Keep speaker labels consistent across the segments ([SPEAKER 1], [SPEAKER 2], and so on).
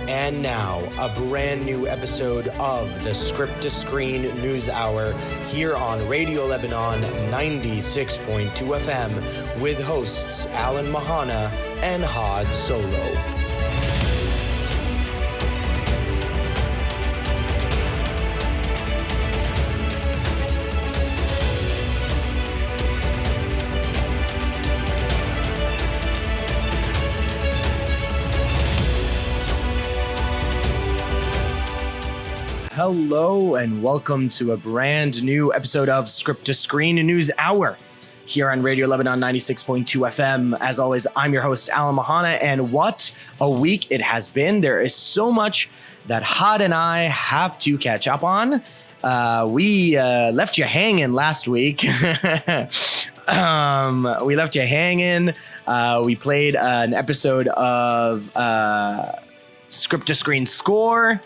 [SPEAKER 1] And now, a brand new episode of the Script to Screen News Hour here on Radio Lebanon 96.2 FM with hosts Alan Mahana and Had Solo. Hello and welcome to a brand new episode of Script to Screen News Hour here on Radio Lebanon 96.2 FM. As always, I'm your host, Alan Mahana, and what a week it has been. There is so much that Had and I have to catch up on. We left you hanging last week. We left you hanging. We played an episode of Script to Screen Score.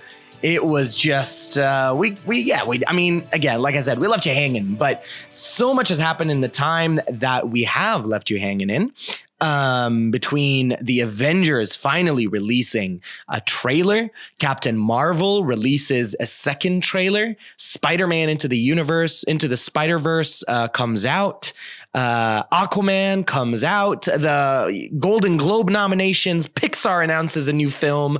[SPEAKER 1] It was just, I mean, again, like I said, we left you hanging, but so much has happened in the time that we have left you hanging in. Between the Avengers finally releasing a trailer, Captain Marvel releases a second trailer, Spiderman into the Spiderverse comes out, Aquaman comes out, the Golden Globe nominations, Pixar announces a new film.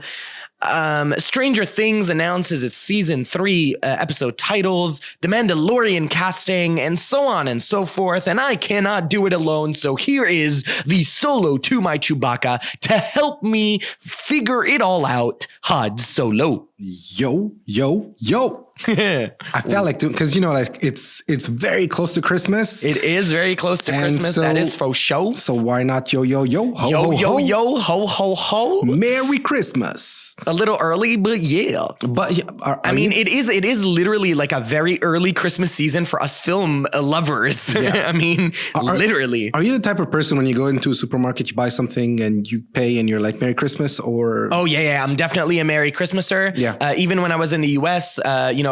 [SPEAKER 1] Stranger Things announces its season 3 episode titles, the Mandalorian casting, and so on and so forth. And I cannot do it alone. So here is the solo to my Chewbacca to help me figure it all out. Had Solo.
[SPEAKER 2] Yo. I felt like doing, because like it's very close to Christmas.
[SPEAKER 1] It is very close to Christmas. So, that is for sure.
[SPEAKER 2] So why not yo ho
[SPEAKER 1] yo
[SPEAKER 2] ho
[SPEAKER 1] yo yo ho ho ho?
[SPEAKER 2] Merry Christmas.
[SPEAKER 1] A little early, but yeah.
[SPEAKER 2] But
[SPEAKER 1] it is literally like a very early Christmas season for us film lovers. Yeah. I mean, literally.
[SPEAKER 2] Are you the type of person when you go into a supermarket, you buy something and you pay and you're like Merry Christmas, or?
[SPEAKER 1] Oh yeah. I'm definitely a Merry Christmaser.
[SPEAKER 2] Yeah.
[SPEAKER 1] Even when I was in the US,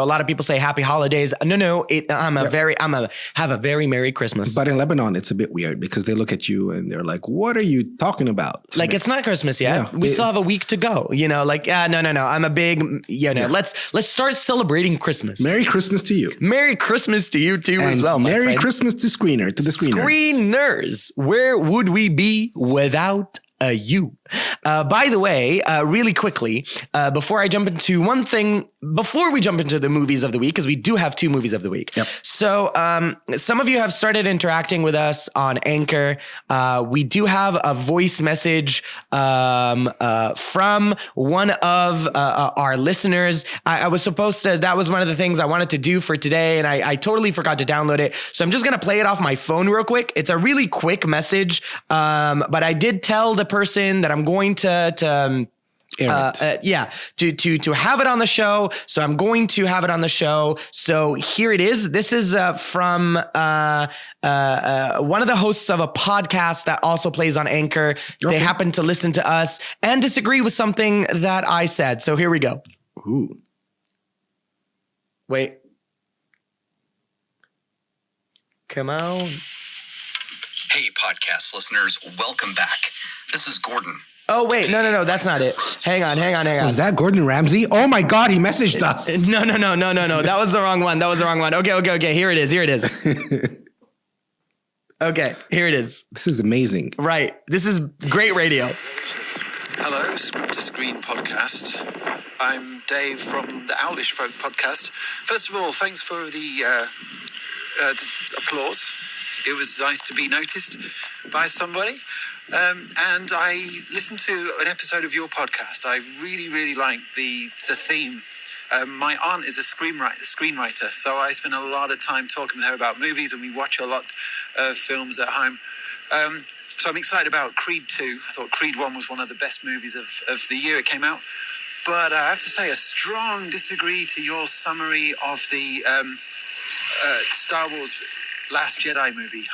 [SPEAKER 1] a lot of people say Happy Holidays. No, have a very Merry Christmas.
[SPEAKER 2] But in Lebanon, it's a bit weird because they look at you and they're like, "What are you talking about?"
[SPEAKER 1] Like it's not Christmas yet. Yeah, we still have a week to go. No. I'm a big. Let's start celebrating Christmas.
[SPEAKER 2] Merry Christmas to you.
[SPEAKER 1] Merry Christmas to you too, and as well.
[SPEAKER 2] Merry
[SPEAKER 1] my friend.
[SPEAKER 2] Christmas to the screeners.
[SPEAKER 1] Screeners. Where would we be without you? By the way, really quickly, before we jump into the movies of the week, because we do have 2 movies of the week.
[SPEAKER 2] Yep.
[SPEAKER 1] So some of you have started interacting with us on Anchor. We do have a voice message from one of our listeners. I was supposed to, that was one of the things I wanted to do for today, and I totally forgot to download it. So I'm just going to play it off my phone real quick. It's a really quick message, but I did tell the person that I'm going to have it on the show. So I'm going to have it on the show. So here it is. This is from one of the hosts of a podcast that also plays on Anchor. Okay. They happen to listen to us and disagree with something that I said. So here we go.
[SPEAKER 2] Ooh.
[SPEAKER 1] Wait. Come on.
[SPEAKER 3] Hey, podcast listeners. Welcome back. This is Gordon.
[SPEAKER 1] Oh, wait. No. That's not it. Hang on.
[SPEAKER 2] Is that Gordon Ramsay? Oh, my God. He messaged us.
[SPEAKER 1] No. That was the wrong one. Okay. Here it is. Okay. Here it is.
[SPEAKER 2] This is amazing.
[SPEAKER 1] Right. This is great radio.
[SPEAKER 4] Hello, Script to Screen podcast. I'm Dave from the Owlish Folk podcast. First of all, thanks for the applause. It was nice to be noticed by somebody. And I listened to an episode of your podcast. I really like the theme. My aunt is a screenwriter, so I spend a lot of time talking with her about movies, and we watch a lot of films at home. So I'm excited about Creed 2. I thought Creed 1 was one of the best movies of the year it came out. But I have to say, a strong disagree to your summary of the Star Wars Last Jedi movie.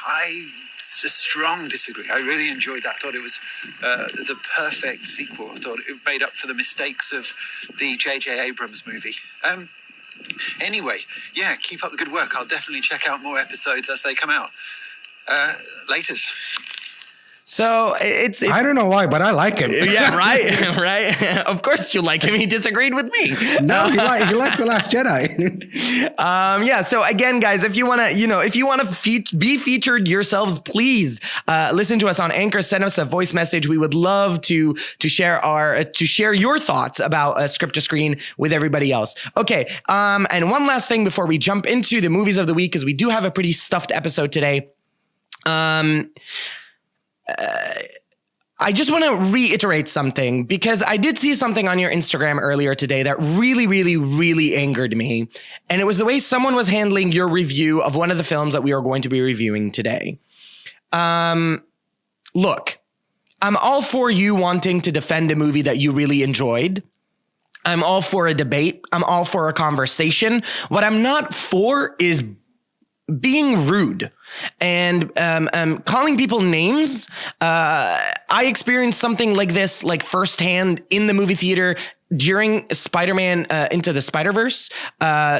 [SPEAKER 4] It's a strong disagree. I really enjoyed that. I thought it was the perfect sequel. I thought it made up for the mistakes of the J.J. Abrams movie. Anyway, yeah, keep up the good work. I'll definitely check out more episodes as they come out. Laters.
[SPEAKER 1] So it's
[SPEAKER 2] I don't know why, but I like him.
[SPEAKER 1] yeah, right, right. Of course you like him. He disagreed with me.
[SPEAKER 2] No, he liked The Last Jedi.
[SPEAKER 1] Yeah. So again, guys, if you want to, be featured yourselves, please listen to us on Anchor. Send us a voice message. We would love to share your thoughts about Script to Screen with everybody else. Okay. And one last thing before we jump into the movies of the week, because we do have a pretty stuffed episode today. I just want to reiterate something, because I did see something on your Instagram earlier today that really, really, really angered me. And it was the way someone was handling your review of one of the films that we are going to be reviewing today. Look, I'm all for you wanting to defend a movie that you really enjoyed. I'm all for a debate. I'm all for a conversation. What I'm not for is being rude and calling people names. I experienced something like this, like firsthand in the movie theater during Spider-Man Into the Spiderverse.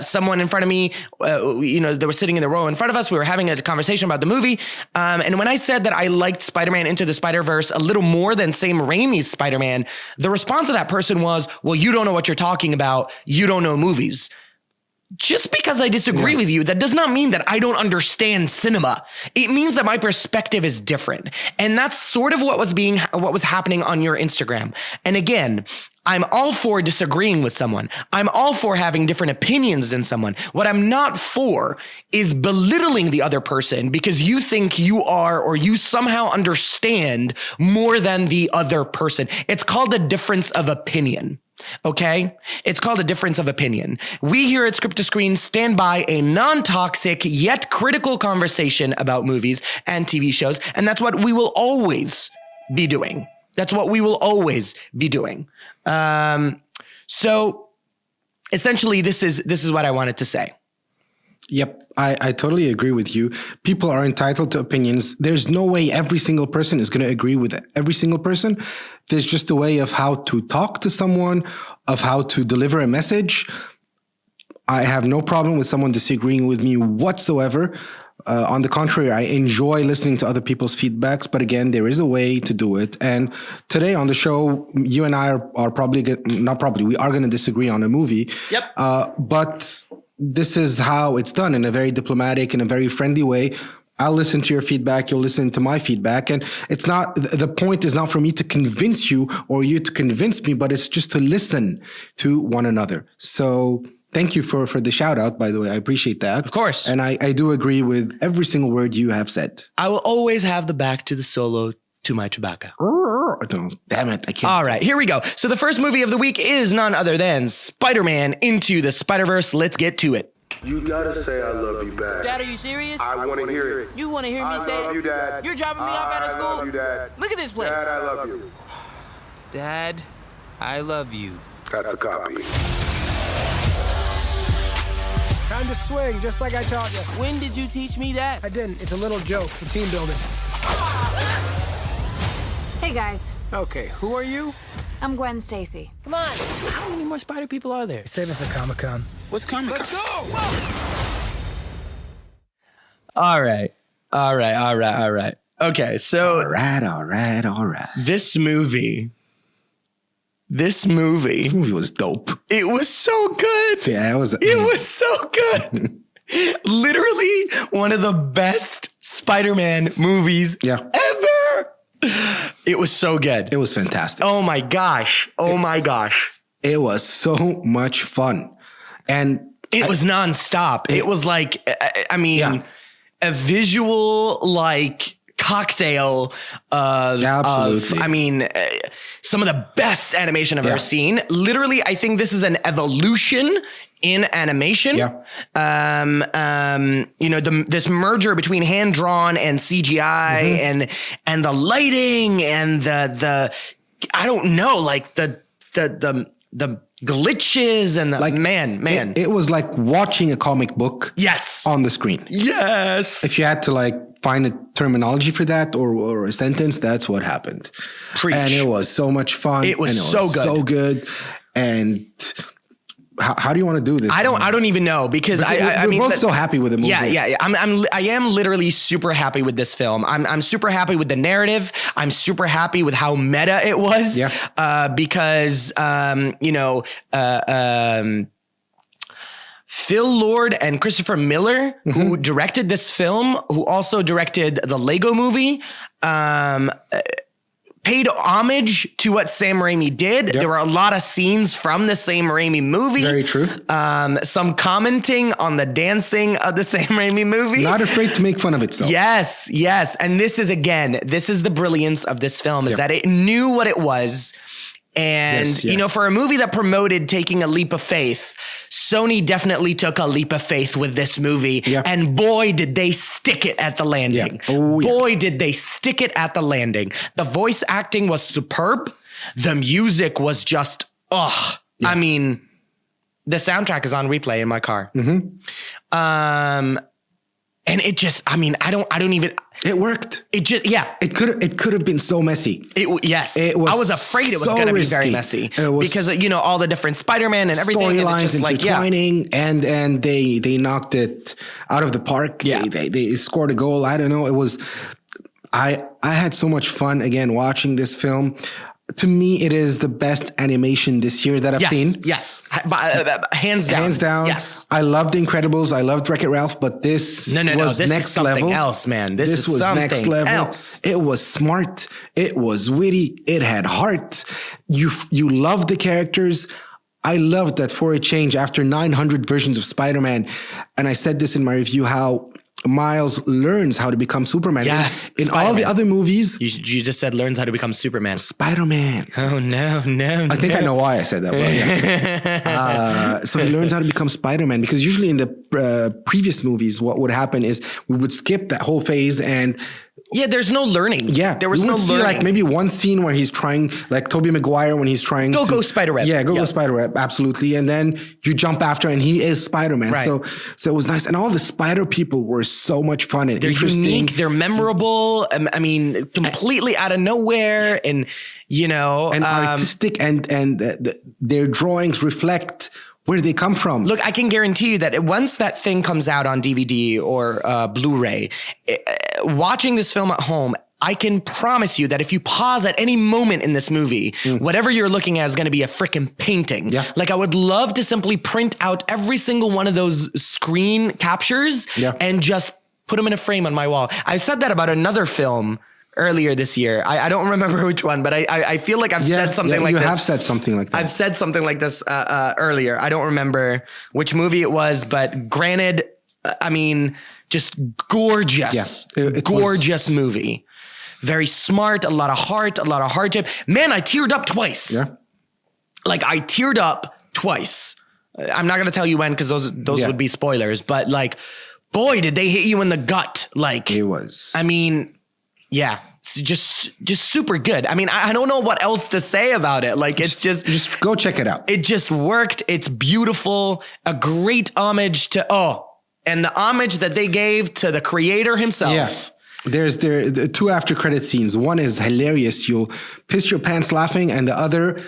[SPEAKER 1] Someone in front of me, they were sitting in the row in front of us. We were having a conversation about the movie. And when I said that I liked Spider-Man Into the Spiderverse a little more than Sam Raimi's Spider-Man, the response of that person was, well, you don't know what you're talking about. You don't know movies. Just because I disagree with you, that does not mean that I don't understand cinema. It means that my perspective is different. And that's sort of what was happening on your Instagram. And again, I'm all for disagreeing with someone. I'm all for having different opinions than someone. What I'm not for is belittling the other person because you think you are, or you somehow understand more than the other person. It's called a difference of opinion. Okay? It's called a difference of opinion. We here at Script to Screen stand by a non-toxic yet critical conversation about movies and TV shows, and that's what we will always be doing. That's what we will always be doing. So essentially, this is what I wanted to say.
[SPEAKER 2] Yep, I totally agree with you. People are entitled to opinions. There's no way every single person is going to agree with every single person. There's just a way of how to talk to someone, of how to deliver a message. I have no problem with someone disagreeing with me whatsoever. On the contrary, I enjoy listening to other people's feedbacks. But again, there is a way to do it. And today on the show, you and I are probably, we are going to disagree on a movie.
[SPEAKER 1] Yep.
[SPEAKER 2] But this is how it's done, in a very diplomatic and a very friendly way. I'll listen to your feedback. You'll listen to my feedback. And it's not, the point is not for me to convince you or you to convince me, but it's just to listen to one another. So thank you for the shout out, by the way. I appreciate that.
[SPEAKER 1] Of course.
[SPEAKER 2] And I do agree with every single word you have said.
[SPEAKER 1] I will always have the back to the solo to my Chewbacca.
[SPEAKER 2] No, damn it. I can't.
[SPEAKER 1] All right, here we go. So the first movie of the week is none other than Spider-Man Into the Spiderverse. Let's get to it.
[SPEAKER 5] You gotta say I love you back.
[SPEAKER 6] Dad, are you serious?
[SPEAKER 5] I want to hear it.
[SPEAKER 6] You want to hear me say it?
[SPEAKER 5] I love you, Dad.
[SPEAKER 6] You're dropping me off out of school?
[SPEAKER 5] I love you, Dad.
[SPEAKER 6] Look at this place.
[SPEAKER 5] Dad, I love you.
[SPEAKER 6] Dad, I love you.
[SPEAKER 5] That's a copy.
[SPEAKER 7] Time to swing, just like I taught you.
[SPEAKER 6] When did you teach me that?
[SPEAKER 7] I didn't. It's a little joke for team building.
[SPEAKER 8] Hey, guys.
[SPEAKER 7] Okay, who are you?
[SPEAKER 8] I'm Gwen Stacy.
[SPEAKER 6] Come on. How many more spider people are there?
[SPEAKER 7] Save us for Comic-Con.
[SPEAKER 6] What's Comic-Con?
[SPEAKER 7] Let's go!
[SPEAKER 1] All right. Okay, so
[SPEAKER 2] All right.
[SPEAKER 1] this movie
[SPEAKER 2] This movie was dope.
[SPEAKER 1] it was so good.
[SPEAKER 2] Yeah, it was.
[SPEAKER 1] It was so good. Literally one of the best Spider-Man movies ever. It was so good.
[SPEAKER 2] It was fantastic.
[SPEAKER 1] Oh my gosh.
[SPEAKER 2] It was so much fun. And
[SPEAKER 1] It was nonstop. It was like, I mean, a visual like cocktail of,
[SPEAKER 2] Absolutely.
[SPEAKER 1] I mean, some of the best animation I've ever seen. Literally, I think this is an evolution in animation. This merger between hand drawn and CGI and the lighting and the I don't know, like the glitches and the
[SPEAKER 2] like
[SPEAKER 1] man.
[SPEAKER 2] It was like watching a comic book.
[SPEAKER 1] Yes.
[SPEAKER 2] On the screen.
[SPEAKER 1] Yes.
[SPEAKER 2] If you had to like find a terminology for that or a sentence, that's what happened.
[SPEAKER 1] Preach.
[SPEAKER 2] And it was so much fun.
[SPEAKER 1] It was
[SPEAKER 2] and
[SPEAKER 1] so good.
[SPEAKER 2] So good. And how do you want to do this?
[SPEAKER 1] I don't even know because I mean,
[SPEAKER 2] we're both so happy with the movie.
[SPEAKER 1] Yeah. I am literally super happy with this film. I'm super happy with the narrative. I'm super happy with how meta it was.
[SPEAKER 2] Yeah.
[SPEAKER 1] Because Phil Lord and Christopher Miller, who directed this film, who also directed the Lego Movie, paid homage to what Sam Raimi did. There were a lot of scenes from the Sam Raimi movie.
[SPEAKER 2] Very true.
[SPEAKER 1] Some commenting on the dancing of the Sam Raimi movie.
[SPEAKER 2] Not afraid to make fun of itself.
[SPEAKER 1] Yes. And this is the brilliance of this film is that it knew what it was. And, for a movie that promoted taking a leap of faith, Sony definitely took a leap of faith with this movie. Yeah. And boy, did they stick it at the landing. Yeah. Boy, did they stick it at the landing. The voice acting was superb. The music was just, I mean, the soundtrack is on replay in my car. And it just, I mean, I don't even.
[SPEAKER 2] It worked.
[SPEAKER 1] It just,
[SPEAKER 2] It could have been so messy.
[SPEAKER 1] It was I was afraid it was going to be very messy because all the different Spider-Man and everything.
[SPEAKER 2] Storylines intertwining, and they knocked it out of the park. Yeah. They scored a goal. I don't know. It was, I had so much fun again watching this film. To me, it is the best animation this year that I've seen.
[SPEAKER 1] Yes, hands down.
[SPEAKER 2] Hands down.
[SPEAKER 1] Yes,
[SPEAKER 2] I loved The Incredibles. I loved Wreck-It Ralph, but this was
[SPEAKER 1] this
[SPEAKER 2] next
[SPEAKER 1] is something
[SPEAKER 2] level.
[SPEAKER 1] Else, man. This was next level. Else.
[SPEAKER 2] It was smart. It was witty. It had heart. You loved the characters. I loved that for a change, after 900 versions of Spider-Man, and I said this in my review, how Miles learns how to become Superman.
[SPEAKER 1] Yes.
[SPEAKER 2] In all the other movies.
[SPEAKER 1] You just said learns how to become Superman.
[SPEAKER 2] Spider-Man.
[SPEAKER 1] Oh, no.
[SPEAKER 2] I think I know why I said that. But yeah. So he learns how to become Spider-Man, because usually in the previous movies, what would happen is we would skip that whole phase and...
[SPEAKER 1] Yeah, there's no learning.
[SPEAKER 2] Yeah.
[SPEAKER 1] There was no learning.
[SPEAKER 2] See like maybe one scene where he's trying, like Tobey Maguire when he's trying to...
[SPEAKER 1] Go Spider-Man.
[SPEAKER 2] Yeah, go Spider-Man, absolutely. And then you jump after and he is Spider-Man.
[SPEAKER 1] Right.
[SPEAKER 2] So it was nice. And all the Spider people were so much fun and interesting.
[SPEAKER 1] They're unique, they're memorable. I mean, completely out of nowhere and, and
[SPEAKER 2] artistic and their drawings reflect where they come from.
[SPEAKER 1] Look, I can guarantee you that once that thing comes out on DVD or Blu-ray, watching this film at home, I can promise you that if you pause at any moment in this movie, whatever you're looking at is going to be a freaking painting.
[SPEAKER 2] Yeah.
[SPEAKER 1] Like I would love to simply print out every single one of those screen captures and just put them in a frame on my wall. I said that about another film earlier this year. I don't remember which one, but I feel like I've said something like this.
[SPEAKER 2] You have said something like that.
[SPEAKER 1] I've said something like this earlier. I don't remember which movie it was, but granted, I mean, just gorgeous, gorgeous movie. Very smart, a lot of heart, a lot of hardship. Man, I teared up twice.
[SPEAKER 2] Yeah.
[SPEAKER 1] Like I teared up twice. I'm not going to tell you when, because those would be spoilers, but like, boy, did they hit you in the gut. Like
[SPEAKER 2] it was,
[SPEAKER 1] I mean, yeah, it's just super good. I mean, I don't know what else to say about it. Like, it's
[SPEAKER 2] just go check it out.
[SPEAKER 1] It just worked. It's beautiful. A great homage to, and the homage that they gave to the creator himself.
[SPEAKER 2] Yeah. There's the two after credit scenes. One is hilarious. You'll piss your pants laughing, and the other,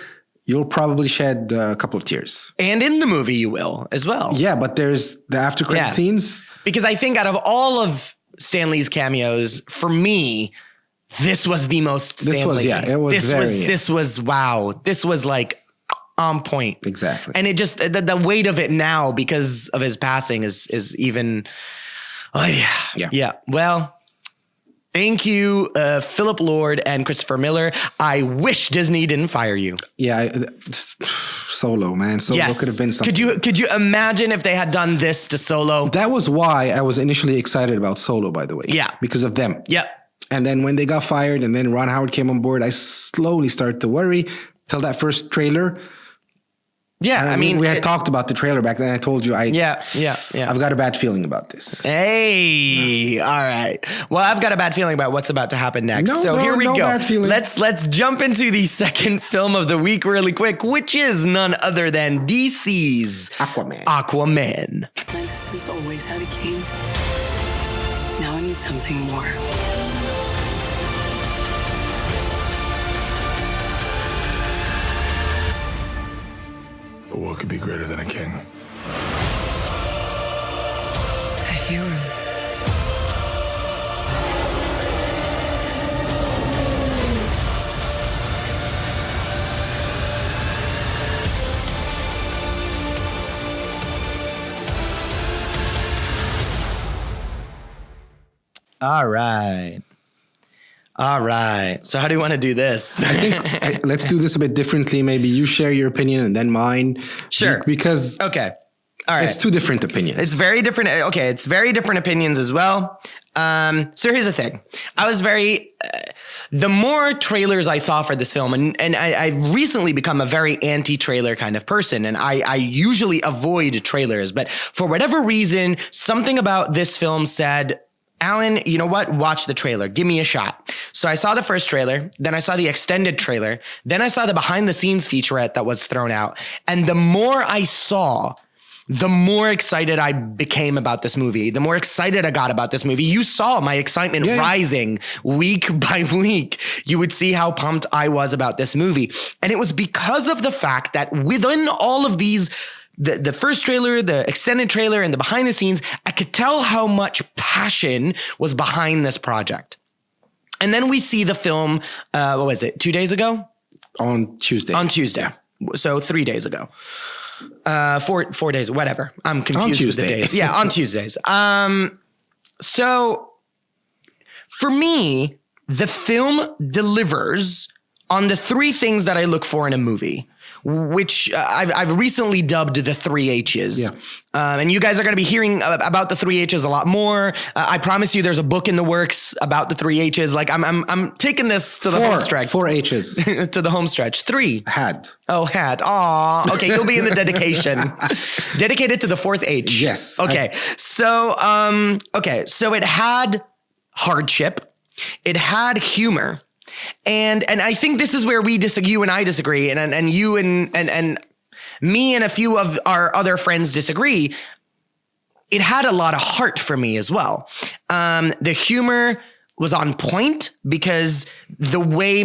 [SPEAKER 2] you'll probably shed a couple of tears.
[SPEAKER 1] And in the movie, you will as well.
[SPEAKER 2] Yeah, but there's the after credit scenes.
[SPEAKER 1] Because I think out of all of Stan Lee's cameos, for me, this was the most Stan Lee.
[SPEAKER 2] It was
[SPEAKER 1] this was wow. This was like on point.
[SPEAKER 2] Exactly.
[SPEAKER 1] And it just, the weight of it now because of his passing is even, yeah. Well, thank you, Philip Lord and Christopher Miller. I wish Disney didn't fire you.
[SPEAKER 2] Yeah, Solo, man. Solo could have been something.
[SPEAKER 1] Could you imagine if they had done this to Solo?
[SPEAKER 2] That was why I was initially excited about Solo, by the way.
[SPEAKER 1] Yeah.
[SPEAKER 2] Because of them.
[SPEAKER 1] Yeah.
[SPEAKER 2] And then when they got fired and then Ron Howard came on board, I slowly started to worry till that first trailer.
[SPEAKER 1] Yeah, I mean,
[SPEAKER 2] we had talked about the trailer back then. I told you, I've got a bad feeling about this.
[SPEAKER 1] Hey, all right. Well, I've got a bad feeling about what's about to happen next. Here we go.
[SPEAKER 2] Bad feeling.
[SPEAKER 1] Let's jump into the second film of the week really quick, which is none other than DC's Aquaman.
[SPEAKER 9] Atlantis has always had a king. Now I need something more.
[SPEAKER 5] But what could be greater than a king?
[SPEAKER 9] A hero.
[SPEAKER 1] All right. So how do you want to do this?
[SPEAKER 2] I think let's do this a bit differently. Maybe you share your opinion and then mine.
[SPEAKER 1] Sure.
[SPEAKER 2] Because
[SPEAKER 1] Okay. All right.
[SPEAKER 2] it's two different opinions.
[SPEAKER 1] It's very different. Okay. It's very different opinions as well. So here's the thing. I was very, the more trailers I saw for this film, and I've recently become a very anti-trailer kind of person, and I usually avoid trailers, but for whatever reason, something about this film said, Alan, you know what? Watch the trailer. Give me a shot. So I saw the first trailer, then I saw the extended trailer, then I saw the behind the scenes featurette that was thrown out. And the more I saw, the more excited I became about this movie, the more excited I got about this movie. You saw my excitement rising week by week. You would see how pumped I was about this movie. And it was because of the fact that within all of these, the first trailer, the extended trailer, and the behind the scenes, I could tell how much passion was behind this project. And then we see the film, what was it, 2 days ago?
[SPEAKER 2] On Tuesday.
[SPEAKER 1] On Tuesday. So 3 days ago. 4 days, whatever. I'm confused with the days. Yeah, on Tuesdays. So for me, the film delivers on the three things that I look for in a movie, which I've recently dubbed the 3 H's.
[SPEAKER 2] Yeah.
[SPEAKER 1] And you guys are going to be hearing about the 3 H's a lot more. I promise you there's a book in the works about the 3 H's. Like I'm taking this to the home stretch.
[SPEAKER 2] 4 H's.
[SPEAKER 1] To the home stretch. 3.
[SPEAKER 2] Had.
[SPEAKER 1] Oh, had. Aw. Okay, you'll be in the dedication. Dedicated to the 4th H.
[SPEAKER 2] Yes.
[SPEAKER 1] Okay. So it had hardship. It had humor. And I think this is where you and I disagree, and you and me and a few of our other friends disagree. It had a lot of heart for me as well. The humor was on point because the way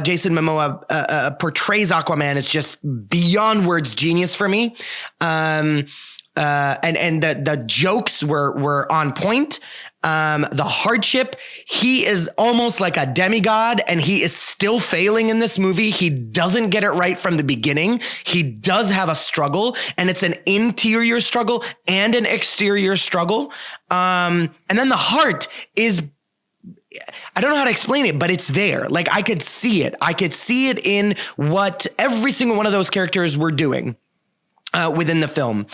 [SPEAKER 1] Jason Momoa portrays Aquaman is just beyond words genius for me. And the jokes were on point. The hardship, he is almost like a demigod and he is still failing in this movie. He doesn't get it right from the beginning. He does have a struggle, and it's an interior struggle and an exterior struggle. And then the heart is, I don't know how to explain it, but it's there. Like I could see it. I could see it in what every single one of those characters were doing within the film.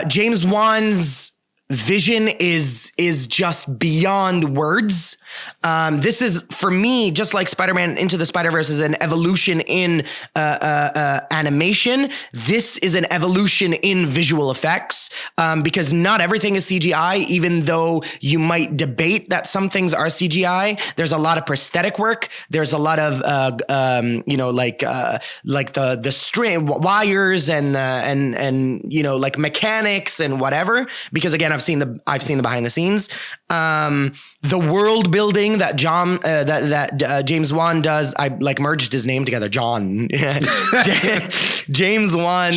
[SPEAKER 1] James Wan's vision is just beyond words. This is, for me, just like Spider-Man Into the Spiderverse is an evolution in animation. This is an evolution in visual effects, because not everything is CGI, even though you might debate that some things are CGI. There's a lot of prosthetic work. There's a lot of, like the string wires and like mechanics and whatever, because again, I've seen the behind the scenes. The world building that James Wan does, I like merged his name together. James Wan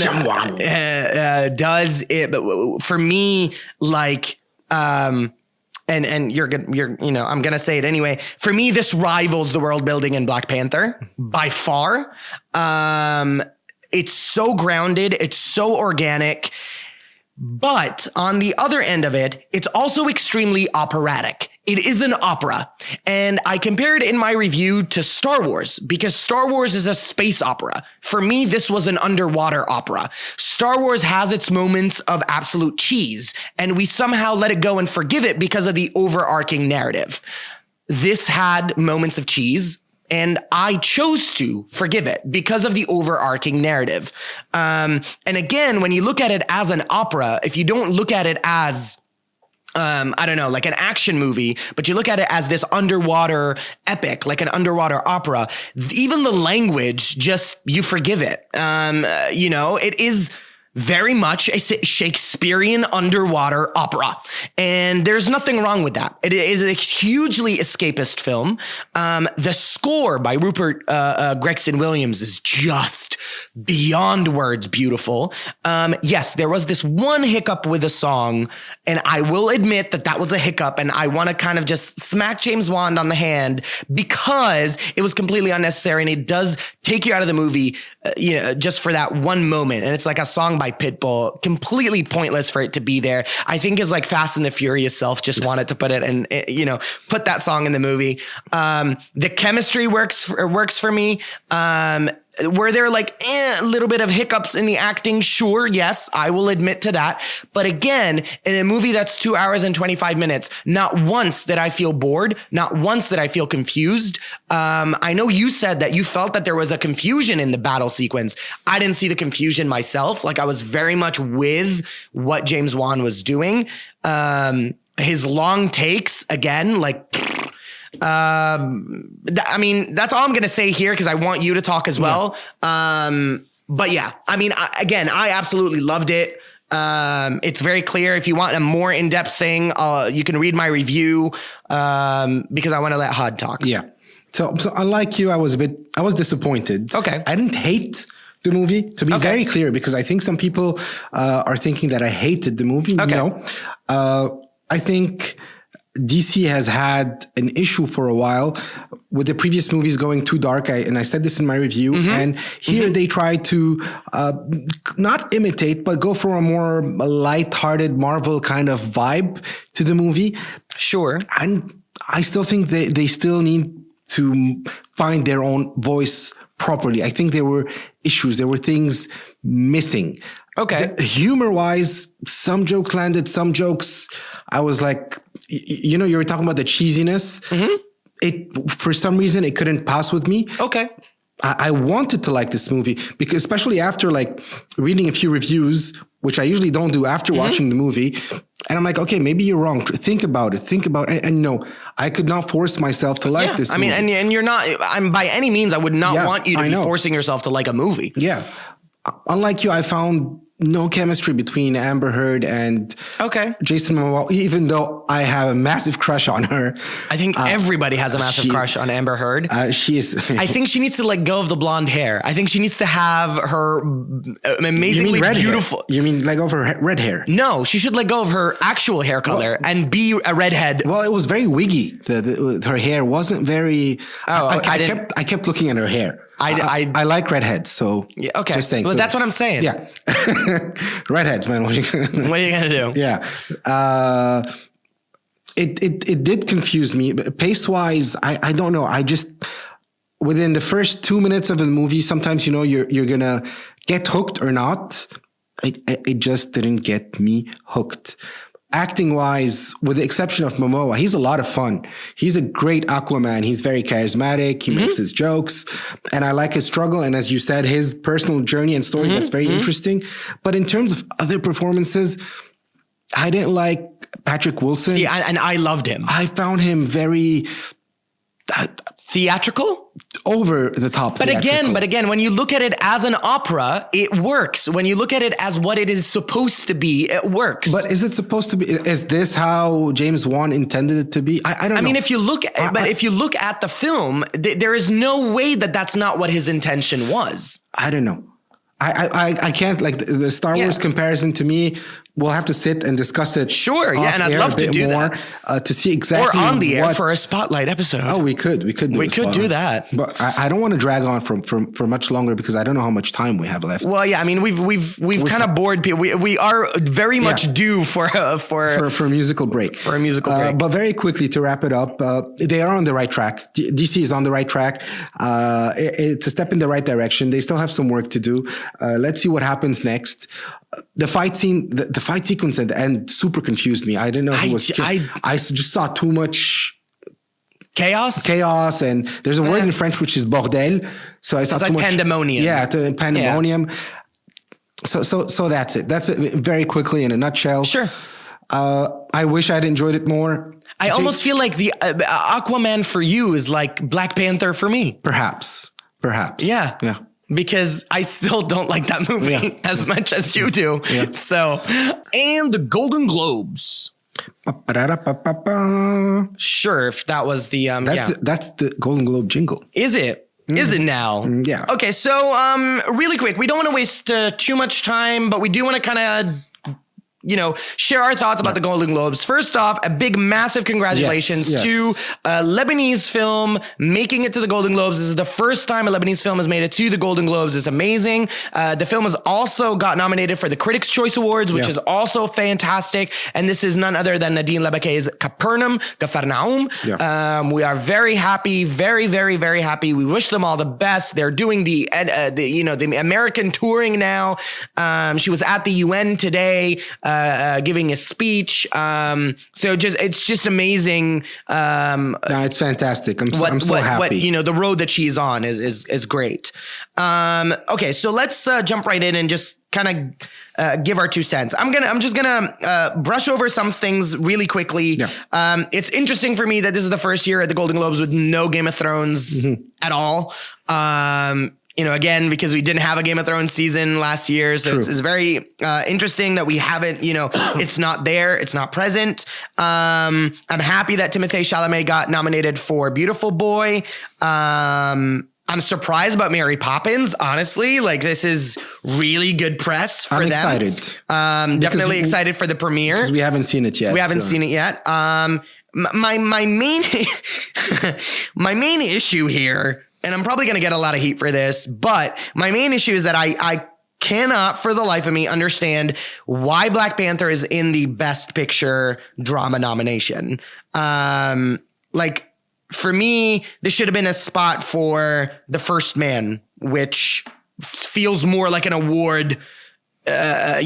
[SPEAKER 1] does it for me, like, and you're I'm gonna say it anyway. For me, this rivals the world building in Black Panther by far. It's so grounded. It's so organic. But on the other end of it, it's also extremely operatic. It is an opera. And I compared it in my review to Star Wars because Star Wars is a space opera. For me, this was an underwater opera. Star Wars has its moments of absolute cheese, and we somehow let it go and forgive it because of the overarching narrative. This had moments of cheese, and I chose to forgive it because of the overarching narrative. And again, when you look at it as an opera, if you don't look at it as, like an action movie, but you look at it as this underwater epic, like an underwater opera, even the language, just, you forgive it. It is very much a Shakespearean underwater opera. And there's nothing wrong with that. It is a hugely escapist film. The score by Rupert Gregson Williams is just beyond words beautiful. Yes, there was this one hiccup with a song, and I will admit that was a hiccup, and I want to kind of just smack James Wan on the hand because it was completely unnecessary, and it does take you out of the movie, just for that one moment. And it's like a song by Pitbull, completely pointless for it to be there. I think his like Fast and the Furious self just wanted to put it and put that song in the movie. The chemistry works for me. Were there like a little bit of hiccups in the acting? Sure, yes, I will admit to that. But again, in a movie that's 2 hours and 25 minutes, not once did I feel bored, not once did I feel confused. I know you said that you felt that there was a confusion in the battle sequence. I didn't see the confusion myself. Like I was very much with what James Wan was doing. His long takes, again, like... I mean, that's all I'm going to say here because I want you to talk as well. But yeah, I mean, I absolutely loved it. It's very clear. If you want a more in-depth thing, you can read my review because I want to let Hod talk.
[SPEAKER 2] Yeah. So unlike you, I was disappointed. Okay. I didn't hate the movie, to be very clear, because I think some people are thinking that I hated the movie. Okay. No. I think DC has had an issue for a while with the previous movies going too dark. And I said this in my review. And here they try to not imitate, but go for a more lighthearted Marvel kind of vibe to the movie. Sure. And I still think they still need to find their own voice properly. I think there were issues. There were things missing. Okay. Humor-wise, some jokes landed, some jokes, I was like, you were talking about the cheesiness. For some reason, it couldn't pass with me. Okay. I wanted to like this movie because especially after like reading a few reviews, which I usually don't do after watching the movie. And I'm like, okay, maybe you're wrong. Think about it. And no, I could not force myself to like this movie. I mean, and you're not, I'm by any means, I would not want you to be forcing yourself to like a movie. Yeah. Unlike you, I found no chemistry between Amber Heard and Jason Momoa, even though I have a massive crush on her. I think everybody has a massive crush on Amber Heard. She is. I think she needs to let go of the blonde hair. I think she needs to have her amazingly beautiful. Hair? You mean let go of her red hair? No, she should let go of her actual hair color and be a redhead. Well, it was very wiggy. Her hair wasn't very. I kept looking at her hair. I like redheads, so yeah, okay. Just saying. Well, that's what I'm saying. Yeah, redheads, man. What are you gonna do? Yeah, it did confuse me. But pace-wise, I don't know. I just within the first 2 minutes of the movie, sometimes you're gonna get hooked or not. It just didn't get me hooked. Acting wise, with the exception of Momoa, he's a lot of fun. He's a great Aquaman. He's very charismatic. He makes his jokes and I like his struggle. And as you said, his personal journey and story, that's very interesting. But in terms of other performances, I didn't like Patrick Wilson. See, and I loved him. I found him very theatrical, over the top. But again, when you look at it as an opera, it works. When you look at it as what it is supposed to be, it works. But is it supposed to be? Is this how James Wan intended it to be? I don't know. I mean, if you look at the film, there is no way that that's not what his intention was. I don't know. I can't, like the Star Wars comparison to me. We'll have to sit and discuss it. Sure, yeah, and I'd love to do more, that to see exactly. Or on the air for a spotlight episode. Oh, we could do that. But I don't want to drag on for much longer because I don't know how much time we have left. Well, yeah, I mean we've kind of bored people. We are very much due for a musical break. For a musical break. But very quickly to wrap it up, they are on the right track. DC is on the right track. It's a step in the right direction. They still have some work to do. Let's see what happens next. The fight scene, the fight sequence at the end super confused me. I didn't know who was killed. I just saw too much chaos, and there's a word in French which is bordel. So I saw too much pandemonium. Yeah, pandemonium. Yeah. So that's it. That's it very quickly in a nutshell. Sure. I wish I'd enjoyed it more. I almost feel like the Aquaman for you is like Black Panther for me. Perhaps. Yeah.
[SPEAKER 1] because I still don't like that movie as much as you do.
[SPEAKER 2] Yeah.
[SPEAKER 1] So, and the Golden Globes. Sure, if that was the
[SPEAKER 2] That's the Golden Globe jingle.
[SPEAKER 1] Is it? Is it now?
[SPEAKER 2] Yeah.
[SPEAKER 1] Okay, so really quick, we don't want to waste too much time, but we do want to kind of share our thoughts about the Golden Globes. First off, a big, massive congratulations to a Lebanese film making it to the Golden Globes. This is the first time a Lebanese film has made it to the Golden Globes. It's amazing. The film has also got nominated for the Critics' Choice Awards, which is also fantastic. And this is none other than Nadine Lebake's Capharnaum.
[SPEAKER 2] Yeah.
[SPEAKER 1] We are very happy, very, very, very happy. We wish them all the best. They're doing the American touring now. She was at the UN today. Giving a speech. So it's just amazing.
[SPEAKER 2] No, it's fantastic. I'm so happy.
[SPEAKER 1] The road that she's on is great. Okay, so let's jump right in and just kind of give our 2 cents. I'm just gonna brush over some things really quickly. Yeah. It's interesting for me that this is the first year at the Golden Globes with no Game of Thrones at all. Again, because we didn't have a Game of Thrones season last year. So it's very interesting that we haven't, it's not there. It's not present. I'm happy that Timothée Chalamet got nominated for Beautiful Boy. I'm surprised about Mary Poppins, honestly. Like, this is really good press for them.
[SPEAKER 2] I'm excited.
[SPEAKER 1] Definitely excited for the premiere.
[SPEAKER 2] Because we haven't seen it yet.
[SPEAKER 1] We haven't seen it yet. My main my main issue here, and I'm probably going to get a lot of heat for this, but my main issue is that I cannot for the life of me understand why Black Panther is in the Best Picture drama nomination. For me, this should have been a spot for The First Man, which feels more like an award movie. I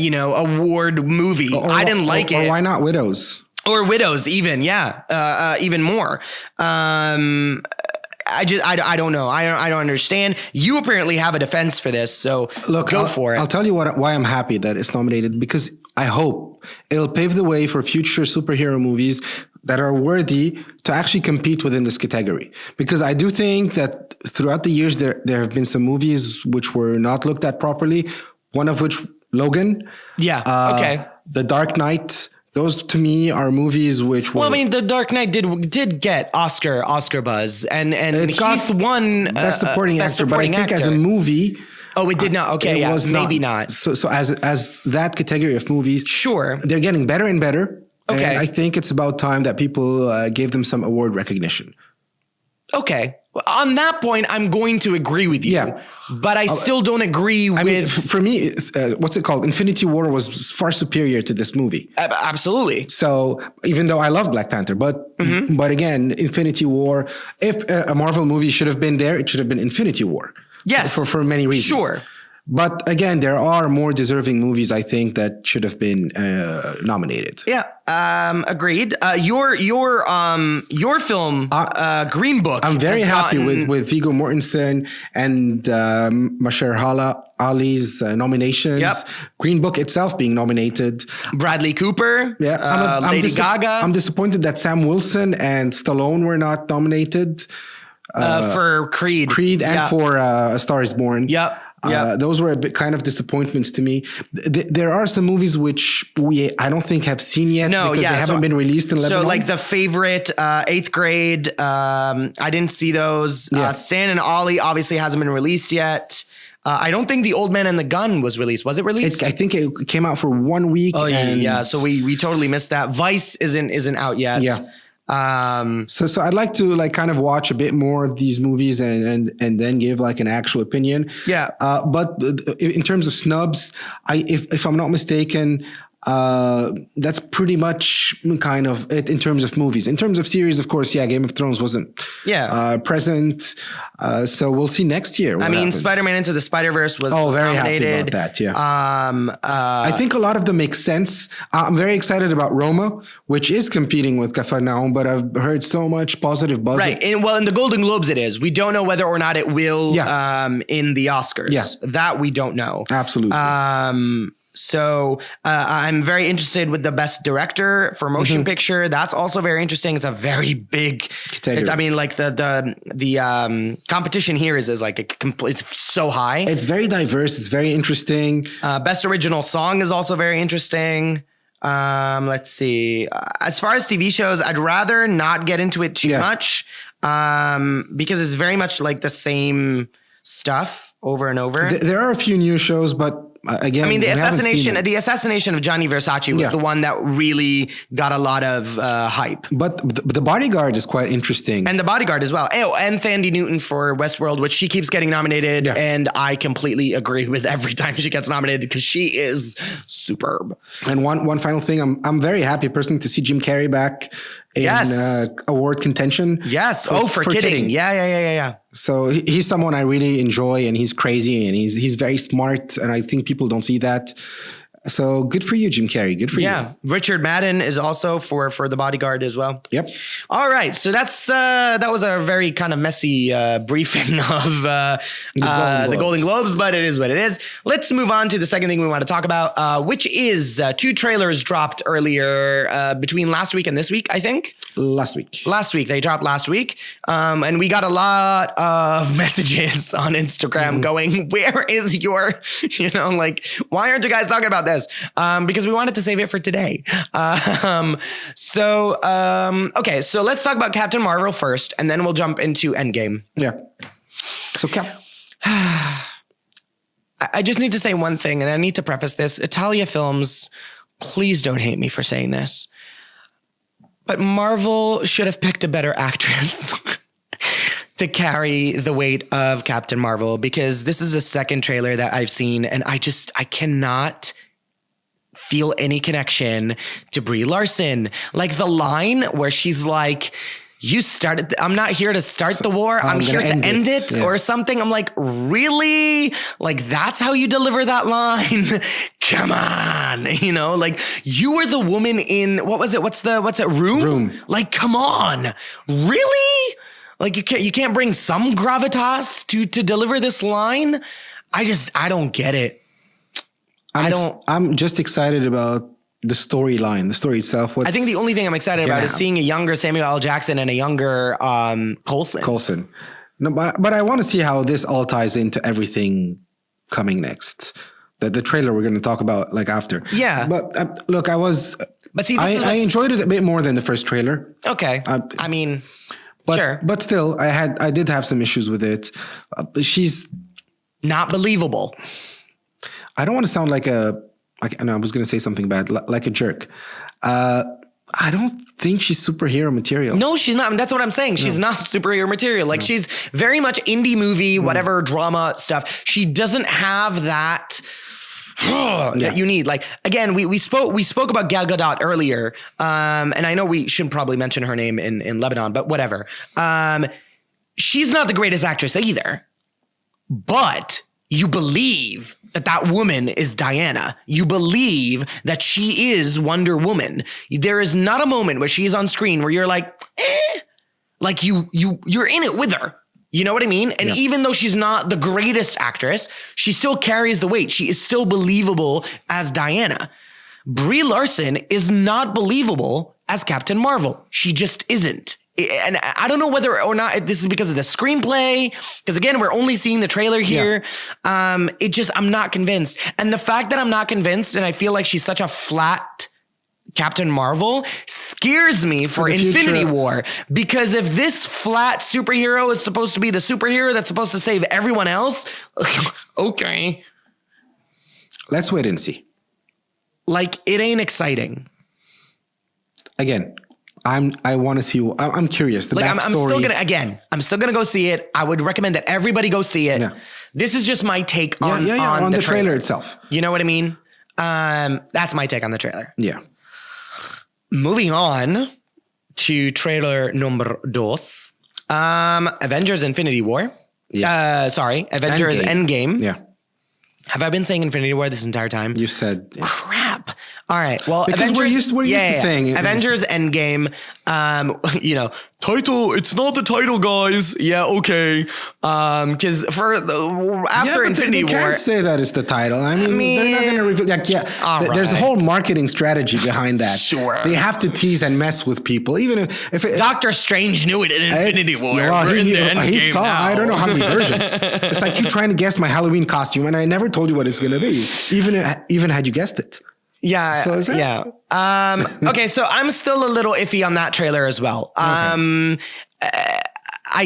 [SPEAKER 1] didn't like it.
[SPEAKER 2] Or why not Widows?
[SPEAKER 1] Or Widows, even, even more. I don't know. I don't understand. You apparently have a defense for this, so go for it.
[SPEAKER 2] I'll tell you why I'm happy that it's nominated, because I hope it'll pave the way for future superhero movies that are worthy to actually compete within this category. Because I do think that throughout the years, there have been some movies which were not looked at properly. One of which, Logan.
[SPEAKER 1] Yeah. Okay.
[SPEAKER 2] The Dark Knight. Those to me are movies which were.
[SPEAKER 1] Well, I mean, The Dark Knight did get Oscar buzz, and Heath won
[SPEAKER 2] Best Supporting Actor, but I think as a movie.
[SPEAKER 1] Oh, it did not. Okay, yeah, maybe not.
[SPEAKER 2] So as that category of movies,
[SPEAKER 1] sure,
[SPEAKER 2] they're getting better and better.
[SPEAKER 1] Okay,
[SPEAKER 2] and I think it's about time that people gave them some award recognition.
[SPEAKER 1] Okay. On that point, I'm going to agree with you. Yeah. But I still don't agree with...
[SPEAKER 2] mean, for me, what's it called? Infinity War was far superior to this movie.
[SPEAKER 1] Absolutely.
[SPEAKER 2] So even though I love Black Panther, but again, Infinity War, if a Marvel movie should have been there, it should have been Infinity War.
[SPEAKER 1] Yes.
[SPEAKER 2] For many reasons.
[SPEAKER 1] Sure.
[SPEAKER 2] But again, there are more deserving movies, I think, that should have been nominated.
[SPEAKER 1] Yeah, agreed. Your film, Green Book.
[SPEAKER 2] I'm very happy with Viggo Mortensen and Mahershala Ali's nominations.
[SPEAKER 1] Yep.
[SPEAKER 2] Green Book itself being nominated.
[SPEAKER 1] Bradley Cooper.
[SPEAKER 2] Yeah,
[SPEAKER 1] Lady Gaga.
[SPEAKER 2] I'm disappointed that Sam Wilson and Stallone were not nominated
[SPEAKER 1] for Creed.
[SPEAKER 2] And for A Star Is Born.
[SPEAKER 1] Yep.
[SPEAKER 2] Those were a bit kind of disappointments to me. There are some movies which I don't think have seen yet because they haven't been released in Lebanon.
[SPEAKER 1] So like The Favorite, 8th Grade, I didn't see those.
[SPEAKER 2] Yeah.
[SPEAKER 1] Stan and Ollie obviously hasn't been released yet. I don't think The Old Man and the Gun was released. Was it released?
[SPEAKER 2] I think it came out for 1 week.
[SPEAKER 1] Oh yeah. So we totally missed that. Vice isn't out yet.
[SPEAKER 2] Yeah. So I'd like to kind of watch a bit more of these movies and then give an actual opinion.
[SPEAKER 1] Yeah.
[SPEAKER 2] But in terms of snubs, if I'm not mistaken, that's pretty much kind of it in terms of movies. In terms of series, of course, Game of Thrones wasn't present. So we'll see next year.
[SPEAKER 1] I mean, Spiderman Into the Spiderverse was
[SPEAKER 2] very
[SPEAKER 1] nominated.
[SPEAKER 2] happy about that. Yeah. I think a lot of them make sense. I'm very excited about Roma, which is competing with Capharnaum, but I've heard so much positive buzz.
[SPEAKER 1] Right. In the Golden Globes it is. We don't know whether or not it will in the Oscars.
[SPEAKER 2] Yeah.
[SPEAKER 1] That we don't know.
[SPEAKER 2] Absolutely.
[SPEAKER 1] So I'm very interested with the best director for motion picture. That's also very interesting. It's a very big. I mean, like the competition here is like it's so high.
[SPEAKER 2] It's very diverse. It's very interesting.
[SPEAKER 1] Best original song is also very interesting. Let's see. As far as TV shows, I'd rather not get into it too much because it's very much like the same stuff over and over.
[SPEAKER 2] There are a few new shows, but again,
[SPEAKER 1] I mean, the assassination of Gianni Versace was the one that really got a lot of hype.
[SPEAKER 2] But the Bodyguard is quite interesting.
[SPEAKER 1] And The Bodyguard as well. Oh, and Thandie Newton for Westworld, which she keeps getting nominated. Yeah. And I completely agree with every time she gets nominated because she is superb.
[SPEAKER 2] And one final thing, I'm very happy personally to see Jim Carrey back in award contention.
[SPEAKER 1] Yes. For Kidding. Yeah.
[SPEAKER 2] So he's someone I really enjoy, and he's crazy, and he's very smart, and I think people don't see that. So good for you, Jim Carrey. Good for you.
[SPEAKER 1] Yeah. Richard Madden is also for The Bodyguard as well.
[SPEAKER 2] Yep.
[SPEAKER 1] All right. So that was a very kind of messy briefing of the Golden Globes, but it is what it is. Let's move on to the second thing we want to talk about, which is 2 trailers dropped earlier between last week and this week, I think.
[SPEAKER 2] Last week.
[SPEAKER 1] They dropped last week. And we got a lot of messages on Instagram going, where is your, like, why aren't you guys talking about this? Because we wanted to save it for today. Okay, so let's talk about Captain Marvel first, and then we'll jump into Endgame.
[SPEAKER 2] Yeah. So
[SPEAKER 1] I just need to say one thing, and I need to preface this. Italia Films, please don't hate me for saying this, but Marvel should have picked a better actress to carry the weight of Captain Marvel, because this is the second trailer that I've seen, and I cannot feel any connection to Brie Larson. Like the line where she's like, I'm not here to start the war. I'm here to end it or something. I'm like, really? Like, that's how you deliver that line? Come on. Like, you were the woman in, what's it? Room? Like, come on. Really? Like, you can't bring some gravitas to deliver this line? I don't get it.
[SPEAKER 2] I'm just excited about the storyline, the story itself.
[SPEAKER 1] I think the only thing I'm excited about is seeing a younger Samuel L. Jackson and a younger Coulson.
[SPEAKER 2] No, but I want to see how this all ties into everything coming next. The trailer we're going to talk about like after.
[SPEAKER 1] Yeah.
[SPEAKER 2] But look, I enjoyed it a bit more than the first trailer.
[SPEAKER 1] Okay. Sure.
[SPEAKER 2] But still, I did have some issues with it. She's
[SPEAKER 1] not believable.
[SPEAKER 2] I don't want to sound like I was going to say something bad, like a jerk. I don't think she's superhero material.
[SPEAKER 1] No, she's not. That's what I'm saying. She's not superhero material. Like she's very much indie movie, whatever drama stuff. She doesn't have that that you need. Like, again, we spoke about Gal Gadot earlier. And I know we shouldn't probably mention her name in Lebanon, but whatever. She's not the greatest actress either, but you believe that woman is Diana. You believe that she is Wonder Woman. There is not a moment where she's on screen where you're like, like you're in it with her. You know what I mean? And even though she's not the greatest actress, she still carries the weight. She is still believable as Diana. Brie Larson is not believable as Captain Marvel. She just isn't. And I don't know whether or not this is because of the screenplay, because again, we're only seeing the trailer here. I'm not convinced. And the fact that I'm not convinced and I feel like she's such a flat Captain Marvel scares me for Infinity War, because if this flat superhero is supposed to be the superhero that's supposed to save everyone else, okay.
[SPEAKER 2] Let's wait and see.
[SPEAKER 1] Like, it ain't exciting.
[SPEAKER 2] Again, I want to see. I'm curious. The backstory.
[SPEAKER 1] I'm still gonna go see it. I would recommend that everybody go see it. Yeah. This is just my take on
[SPEAKER 2] the trailer itself.
[SPEAKER 1] You know what I mean? That's my take on the trailer.
[SPEAKER 2] Yeah.
[SPEAKER 1] Moving on to trailer number dos. Avengers Infinity War. Yeah. Avengers Endgame.
[SPEAKER 2] Yeah.
[SPEAKER 1] Have I been saying Infinity War this entire time?
[SPEAKER 2] You said.
[SPEAKER 1] Yeah. Crap. All right. Well,
[SPEAKER 2] Because we're used to saying it.
[SPEAKER 1] Avengers Endgame. Title. It's not the title, guys. Yeah, okay. Because after Infinity
[SPEAKER 2] they
[SPEAKER 1] War,
[SPEAKER 2] can't say that is the title. I mean they're not going to reveal. Like, there's a whole marketing strategy behind that.
[SPEAKER 1] Sure.
[SPEAKER 2] They have to tease and mess with people, even if it,
[SPEAKER 1] Doctor Strange knew it in Infinity War.
[SPEAKER 2] Well,
[SPEAKER 1] We're in the
[SPEAKER 2] he
[SPEAKER 1] Endgame
[SPEAKER 2] saw.
[SPEAKER 1] now.
[SPEAKER 2] I don't know how many versions. It's like you trying to guess my Halloween costume, and I never told you what it's going to be, even had you guessed it.
[SPEAKER 1] Yeah.
[SPEAKER 2] So is that?
[SPEAKER 1] Yeah. Okay. So I'm still a little iffy on that trailer as well. I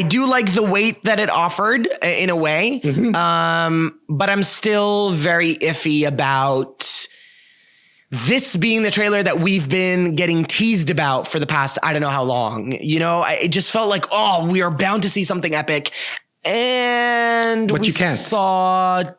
[SPEAKER 1] do like the weight that it offered in a way. But I'm still very iffy about this being the trailer that we've been getting teased about for the past, I don't know how long. You know, it just felt like, oh, we are bound to see something epic. And
[SPEAKER 2] But
[SPEAKER 1] we
[SPEAKER 2] you can't.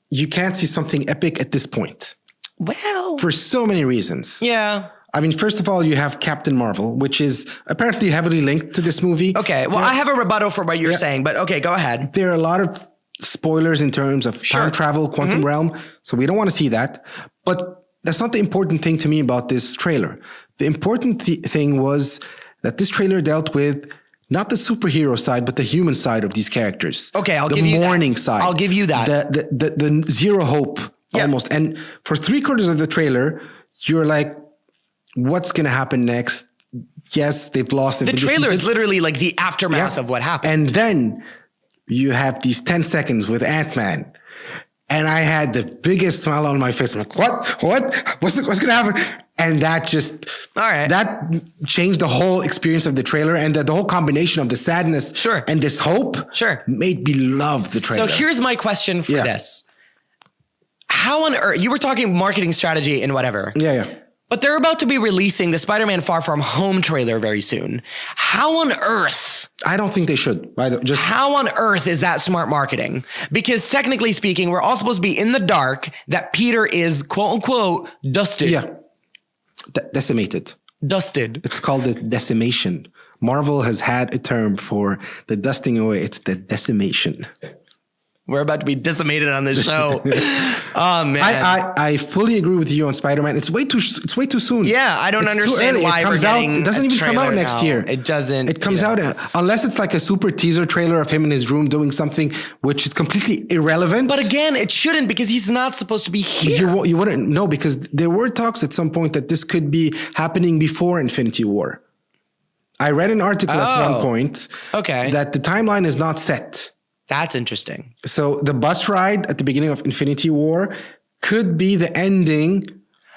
[SPEAKER 2] You can't see something epic at this point.
[SPEAKER 1] Well,
[SPEAKER 2] For so many reasons.
[SPEAKER 1] yeah.
[SPEAKER 2] I mean, first of all, you have Captain Marvel, which is apparently heavily linked to this movie.
[SPEAKER 1] Okay. Well, I have a rebuttal for what you're saying, but okay, go ahead.
[SPEAKER 2] There are a lot of spoilers in terms of time travel, quantum realm. So we don't want to see that. But that's not the important thing to me about this trailer. The important thing was that this trailer dealt with not the superhero side, but the human side of these characters.
[SPEAKER 1] Okay, I'll give you that.
[SPEAKER 2] The mourning side.
[SPEAKER 1] I'll give you that.
[SPEAKER 2] The zero hope almost. And for 3/4 of the trailer, you're like, what's going to happen next? Yes, they've lost it.
[SPEAKER 1] The trailer is literally like the aftermath of what happened.
[SPEAKER 2] And then you have these 10 seconds with Ant-Man. And I had the biggest smile on my face. I'm like, what? What's going to happen? And that just, that changed the whole experience of the trailer, and the whole combination of the sadness and this hope made me love the trailer.
[SPEAKER 1] So here's my question for this. How on earth, you were talking marketing strategy and whatever.
[SPEAKER 2] Yeah.
[SPEAKER 1] But they're about to be releasing the Spider-Man Far From Home trailer very soon. How on earth?
[SPEAKER 2] I don't think they should.
[SPEAKER 1] How on earth is that smart marketing? Because technically speaking, we're all supposed to be in the dark that Peter is quote unquote dusted.
[SPEAKER 2] Yeah. Decimated.
[SPEAKER 1] Dusted.
[SPEAKER 2] It's called the decimation. Marvel has had a term for the dusting away. It's the decimation.
[SPEAKER 1] We're about to be decimated on this show. Oh man,
[SPEAKER 2] I fully agree with you on Spider-Man. It's way too soon.
[SPEAKER 1] Yeah, I don't understand why we're getting
[SPEAKER 2] it doesn't even come out
[SPEAKER 1] trailer
[SPEAKER 2] next
[SPEAKER 1] now.
[SPEAKER 2] year.
[SPEAKER 1] It doesn't.
[SPEAKER 2] It comes out unless it's like a super teaser trailer of him in his room doing something which is completely irrelevant.
[SPEAKER 1] But again, it shouldn't, because he's not supposed to be here.
[SPEAKER 2] You wouldn't know, because there were talks at some point that this could be happening before Infinity War. I read an article at one point that the timeline is not set.
[SPEAKER 1] That's interesting.
[SPEAKER 2] So the bus ride at the beginning of Infinity War could be the ending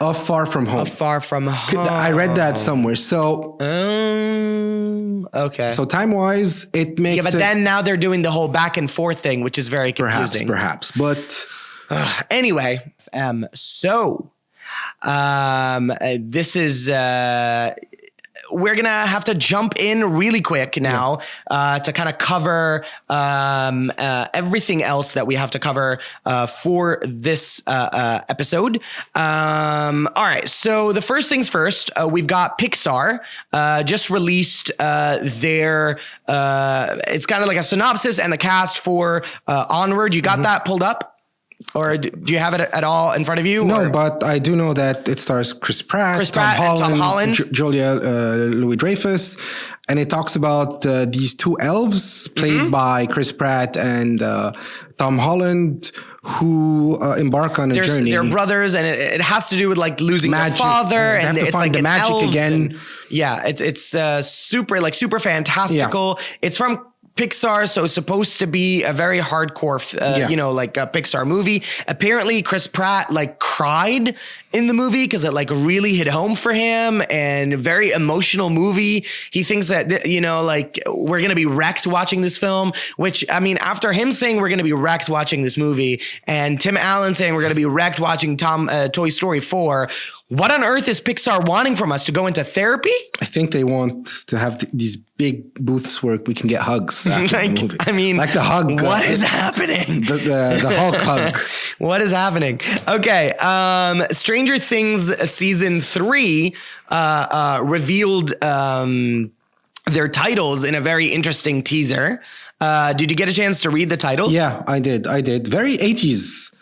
[SPEAKER 2] of Far From Home.
[SPEAKER 1] Far From Home.
[SPEAKER 2] I read that somewhere. So
[SPEAKER 1] okay.
[SPEAKER 2] So time-wise, it makes
[SPEAKER 1] but then now they're doing the whole back and forth thing, which is very confusing.
[SPEAKER 2] Perhaps. But
[SPEAKER 1] anyway, this is we're going to have to jump in really quick now to kind of cover everything else that we have to cover for this episode. All right. So the first things first, we've got Pixar just released their, it's kind of like a synopsis and the cast for Onward. You got that pulled up? Or do you have it at all in front of you?
[SPEAKER 2] No, but I do know that it stars Chris Pratt, Tom Holland. Julia Louis-Dreyfus, and it talks about these two elves played by Chris Pratt and Tom Holland, who embark on a journey.
[SPEAKER 1] They're brothers, and it has to do with like losing their father, and
[SPEAKER 2] it's
[SPEAKER 1] like
[SPEAKER 2] the magic
[SPEAKER 1] elves
[SPEAKER 2] again.
[SPEAKER 1] It's super fantastical. Yeah. It's from Pixar, so it's supposed to be a very hardcore, like a Pixar movie. Apparently, Chris Pratt like cried in the movie because it like really hit home for him, and very emotional movie. He thinks that, we're going to be wrecked watching this film, which, I mean, after him saying we're going to be wrecked watching this movie and Tim Allen saying we're going to be wrecked watching Toy Story 4, what on earth is Pixar wanting from us? To go into therapy?
[SPEAKER 2] I think they want to have these big booths where we can get hugs after the movie.
[SPEAKER 1] I mean,
[SPEAKER 2] like the hug.
[SPEAKER 1] What is happening?
[SPEAKER 2] The Hulk hug.
[SPEAKER 1] What is happening? Okay. Stranger Things season 3 revealed their titles in a very interesting teaser. Did you get a chance to read the titles?
[SPEAKER 2] Yeah, I did. Very 80s.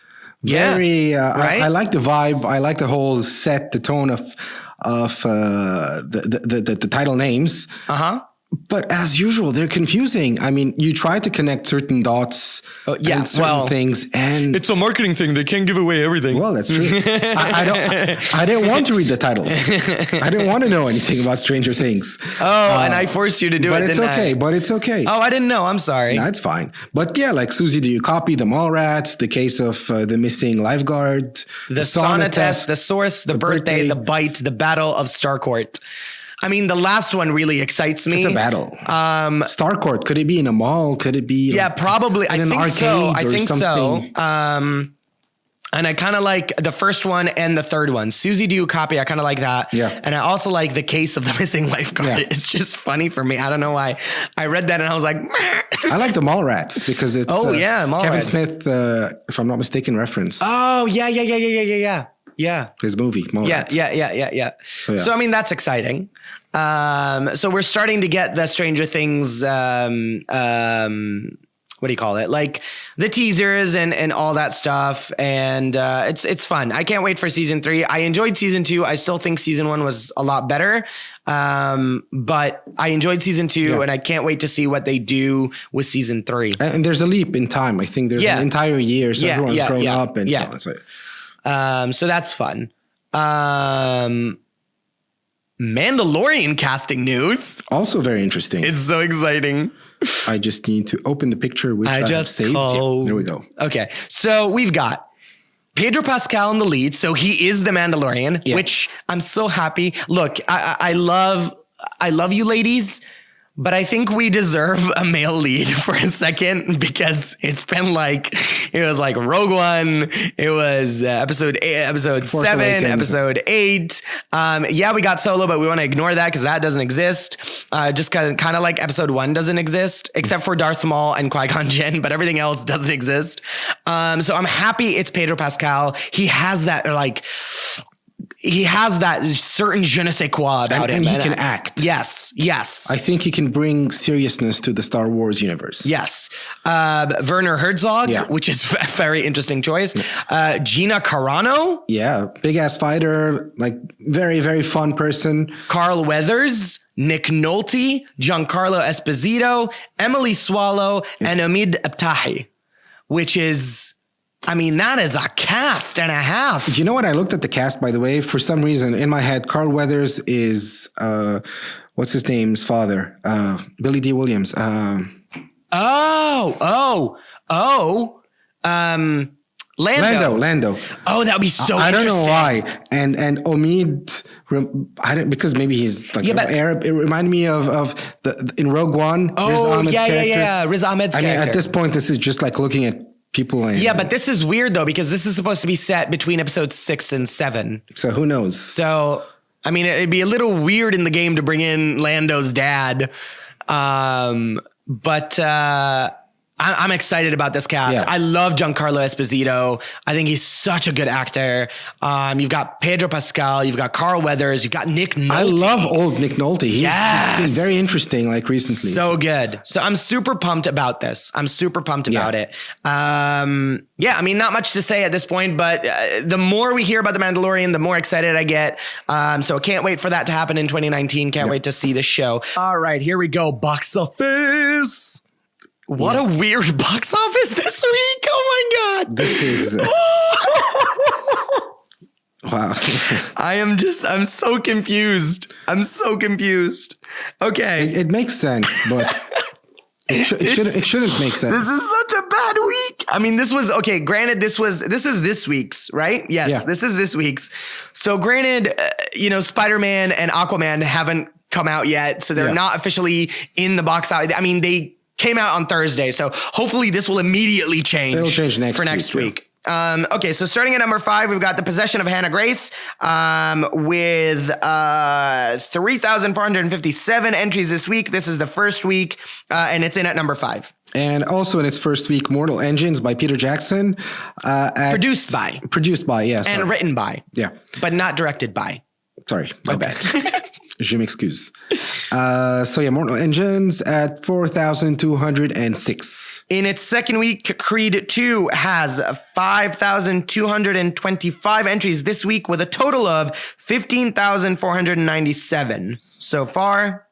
[SPEAKER 1] Yeah,
[SPEAKER 2] Very.
[SPEAKER 1] right?
[SPEAKER 2] I like the vibe. I like the whole set, the tone of the title names. But as usual, they're confusing. I mean, you try to connect certain dots and certain things, and
[SPEAKER 1] it's a marketing thing. They can't give away everything.
[SPEAKER 2] Well, that's true. I didn't want to read the titles. I didn't want to know anything about Stranger Things.
[SPEAKER 1] Oh, and I forced you to do it.
[SPEAKER 2] But it's okay. But it's okay.
[SPEAKER 1] Oh, I didn't know. I'm sorry.
[SPEAKER 2] No, it's fine. But yeah, like Susie, do you copy the Mallrats, the case of the missing lifeguard,
[SPEAKER 1] the sauna test, the source, the birthday, the bite, the battle of Starcourt. I mean, the last one really excites me.
[SPEAKER 2] It's a battle. Starcourt, could it be in a mall? Could it be?
[SPEAKER 1] Yeah, probably.
[SPEAKER 2] In an arcade
[SPEAKER 1] I think
[SPEAKER 2] something?
[SPEAKER 1] so. And I kind of like the first one and the third one. Susie, do you copy? I kind of like that.
[SPEAKER 2] Yeah.
[SPEAKER 1] And I also like the case of the missing lifeguard.
[SPEAKER 2] Yeah.
[SPEAKER 1] It's just funny for me. I don't know why. I read that and I was like,
[SPEAKER 2] I like the Mallrats because it's
[SPEAKER 1] Mallrats.
[SPEAKER 2] Kevin Smith, if I'm not mistaken, reference.
[SPEAKER 1] Oh, yeah.
[SPEAKER 2] His movie, Mallrats.
[SPEAKER 1] Yeah. So I mean, that's exciting. So we're starting to get the Stranger Things, what do you call it? Like the teasers and all that stuff. And it's fun. I can't wait for season 3. I enjoyed season 2. I still think season 1 was a lot better. But I enjoyed season 2 and I can't wait to see what they do with season 3.
[SPEAKER 2] And there's a leap in time. I think there's an entire year. So everyone's grown up and so on.
[SPEAKER 1] So that's fun. Mandalorian casting news.
[SPEAKER 2] Also very interesting.
[SPEAKER 1] It's so exciting.
[SPEAKER 2] I just need to open the picture, which I have saved. Yeah, there we go.
[SPEAKER 1] Okay. So we've got Pedro Pascal in the lead. So he is the Mandalorian, which I'm so happy. Look, I love you ladies, but I think we deserve a male lead for a second because it's been it was like Rogue One. It was episode 7,
[SPEAKER 2] Awakens.
[SPEAKER 1] episode 8. We got Solo, but we want to ignore that because that doesn't exist. Just kind of like episode 1 doesn't exist, except for Darth Maul and Qui-Gon Jinn, but everything else doesn't exist. So I'm happy it's Pedro Pascal. He has that certain je ne sais quoi about him.
[SPEAKER 2] And he can act.
[SPEAKER 1] Yes.
[SPEAKER 2] I think he can bring seriousness to the Star Wars universe.
[SPEAKER 1] Yes. Werner Herzog, which is a very interesting choice. Gina Carano.
[SPEAKER 2] Yeah. Big ass fighter, like very, very fun person.
[SPEAKER 1] Carl Weathers, Nick Nolte, Giancarlo Esposito, Emily Swallow, and Omid Abtahi, which is... I mean, that is a cast and a half.
[SPEAKER 2] You know what? I looked at the cast, by the way. For some reason, in my head, Carl Weathers is, what's his name's father? Billy D. Williams. Lando.
[SPEAKER 1] Oh, that would be so interesting.
[SPEAKER 2] I don't know why. And Omid, because maybe he's like Arab. It reminded me of in Rogue One.
[SPEAKER 1] Riz Ahmed's character. Riz Ahmed's character.
[SPEAKER 2] I mean, at this point, this is just like looking at people.
[SPEAKER 1] But this is weird though, because this is supposed to be set between episodes 6 and 7.
[SPEAKER 2] So who knows?
[SPEAKER 1] So, I mean, it'd be a little weird in the game to bring in Lando's dad. But I'm excited about this cast.
[SPEAKER 2] Yeah.
[SPEAKER 1] I love Giancarlo Esposito. I think he's such a good actor. You've got Pedro Pascal. You've got Carl Weathers. You've got Nick Nolte.
[SPEAKER 2] I love old Nick Nolte. He's been very interesting, like recently.
[SPEAKER 1] So good. So I'm super pumped about this. I'm super pumped about it. I mean, not much to say at this point, but the more we hear about The Mandalorian, the more excited I get. So can't wait for that to happen in 2019. Can't wait to see the show. All right, here we go. Box office. What a weird box office this week. Oh my God.
[SPEAKER 2] This is... Wow.
[SPEAKER 1] I'm so confused. Okay.
[SPEAKER 2] It makes sense, but it shouldn't make sense.
[SPEAKER 1] This is such a bad week. I mean, this was, okay, granted, this is this week's, right? Yes, this is this week's. So granted, Spider-Man and Aquaman haven't come out yet, so they're not officially in the box out. I mean, they came out on Thursday, so hopefully this will immediately change.
[SPEAKER 2] It'll change
[SPEAKER 1] next week. Okay, so starting at number 5, we've got The Possession of Hanna Grace with 3,457 entries this week. This is the first week, and it's in at number 5.
[SPEAKER 2] And also in its first week, Mortal Engines by Peter Jackson.
[SPEAKER 1] Produced by,
[SPEAKER 2] yes.
[SPEAKER 1] And written by.
[SPEAKER 2] Yeah.
[SPEAKER 1] But not directed by.
[SPEAKER 2] Sorry, my bad. Je m'excuse. So yeah, Mortal Engines at 4,206.
[SPEAKER 1] In its second week, Creed 2 has 5,225 entries this week with a total of 15,497 so far.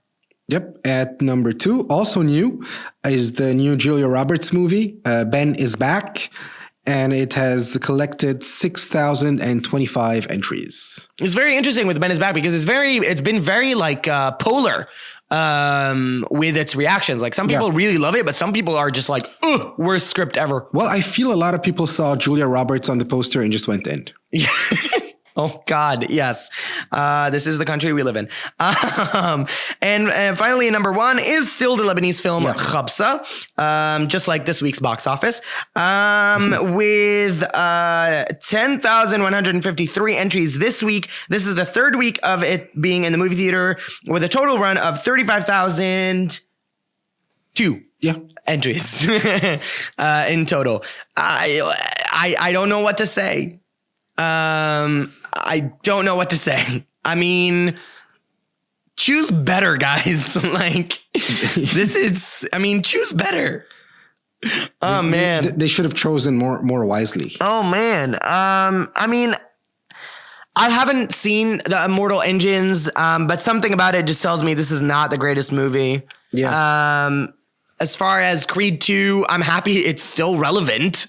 [SPEAKER 2] Yep. At number 2, also new, is the new Julia Roberts movie, Ben is Back. And it has collected 6,025 entries.
[SPEAKER 1] It's very interesting with Ben is Back because it's been very like polar with its reactions. Like some people really love it, but some people are just like, ugh, worst script ever.
[SPEAKER 2] Well, I feel a lot of people saw Julia Roberts on the poster and just went in.
[SPEAKER 1] Oh God, yes. This is the country we live in. And finally, number 1 is still the Lebanese film Khabsa, just like this week's box office, with 10,153 entries this week. This is the third week of it being in the movie theater with a total run of 35,002 entries in total. I don't know what to say. I don't know what to say. I mean, choose better, guys. Like choose better. Oh man.
[SPEAKER 2] They should have chosen more wisely.
[SPEAKER 1] Oh man. I mean, I haven't seen the Immortal Engines, but something about it just tells me this is not the greatest movie.
[SPEAKER 2] Yeah.
[SPEAKER 1] As far as Creed 2, I'm happy it's still relevant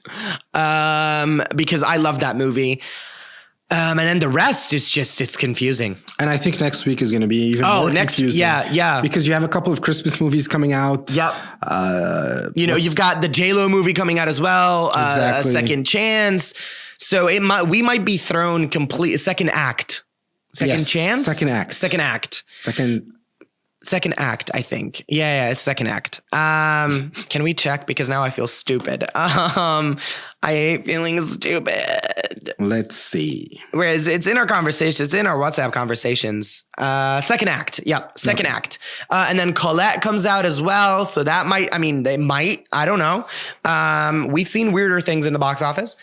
[SPEAKER 1] because I love that movie. And then the rest is just, it's confusing.
[SPEAKER 2] And I think next week is going to be even more confusing.
[SPEAKER 1] Yeah.
[SPEAKER 2] Because you have a couple of Christmas movies coming out.
[SPEAKER 1] Yep. You've got the J-Lo movie coming out as well.
[SPEAKER 2] Exactly.
[SPEAKER 1] A Second Chance. So we might be thrown second act. Second chance?
[SPEAKER 2] Second act.
[SPEAKER 1] Second act, I think. Yeah, it's second act. Can we check? Because now I feel stupid. I hate feeling stupid.
[SPEAKER 2] Let's see.
[SPEAKER 1] Whereas it's in our conversations, it's in our WhatsApp conversations. Second act. Yep, second act. And then Colette comes out as well. So that they might, I don't know. We've seen weirder things in the box office.